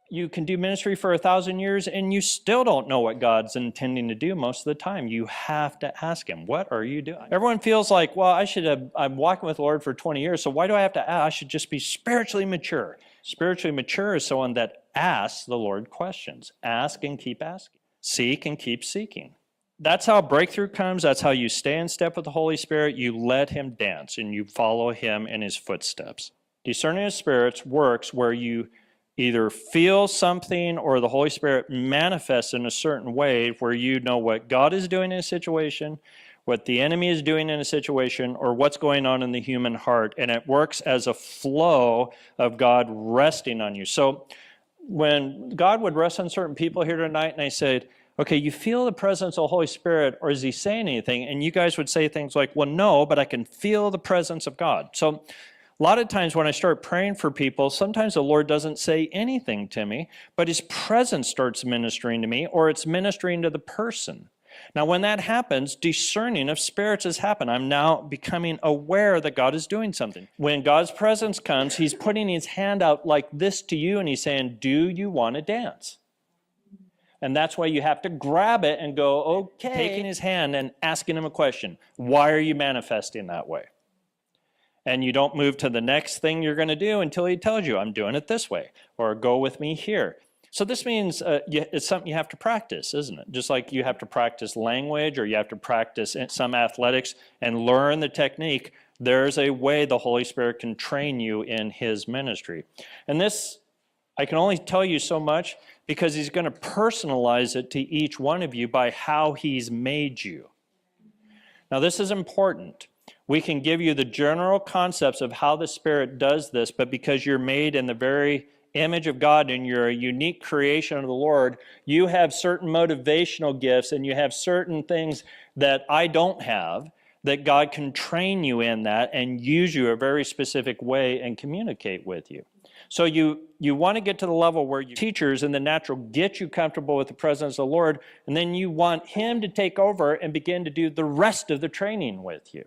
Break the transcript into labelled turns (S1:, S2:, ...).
S1: you can do ministry for 1,000 years and you still don't know what God's intending to do most of the time. You have to ask him, what are you doing? Everyone feels like, well, I'm walking with the Lord for 20 years, so why do I have to ask? I should just be spiritually mature. Spiritually mature is someone that asks the Lord questions. Ask and keep asking. Seek and keep seeking. That's how breakthrough comes. That's how you stay in step with the Holy Spirit. You let him dance and you follow him in his footsteps. Discerning of spirits works where you either feel something or the Holy Spirit manifests in a certain way where you know what God is doing in a situation, what the enemy is doing in a situation, or what's going on in the human heart. And it works as a flow of God resting on you. So when God would rest on certain people here tonight and I said, okay, you feel the presence of the Holy Spirit, or is he saying anything? And you guys would say things like, well, no, but I can feel the presence of God. So a lot of times when I start praying for people, sometimes the Lord doesn't say anything to me, but his presence starts ministering to me, or it's ministering to the person. Now, when that happens, discerning of spirits has happened. I'm now becoming aware that God is doing something. When God's presence comes, he's putting his hand out like this to you, and he's saying, do you want to dance? And that's why you have to grab it and go, okay. Taking his hand and asking him a question. Why are you manifesting that way? And you don't move to the next thing you're going to do until he tells you, I'm doing it this way, or go with me here. So this means it's something you have to practice, isn't it? Just like you have to practice language, or you have to practice some athletics and learn the technique, there's a way the Holy Spirit can train you in his ministry. And this, I can only tell you so much because he's going to personalize it to each one of you by how he's made you. Now this is important. We can give you the general concepts of how the Spirit does this, but because you're made in the very image of God and you're a unique creation of the Lord, you have certain motivational gifts and you have certain things that I don't have, that God can train you in that and use you a very specific way and communicate with you. So you want to get to the level where teachers in the natural get you comfortable with the presence of the Lord, and then you want him to take over and begin to do the rest of the training with you.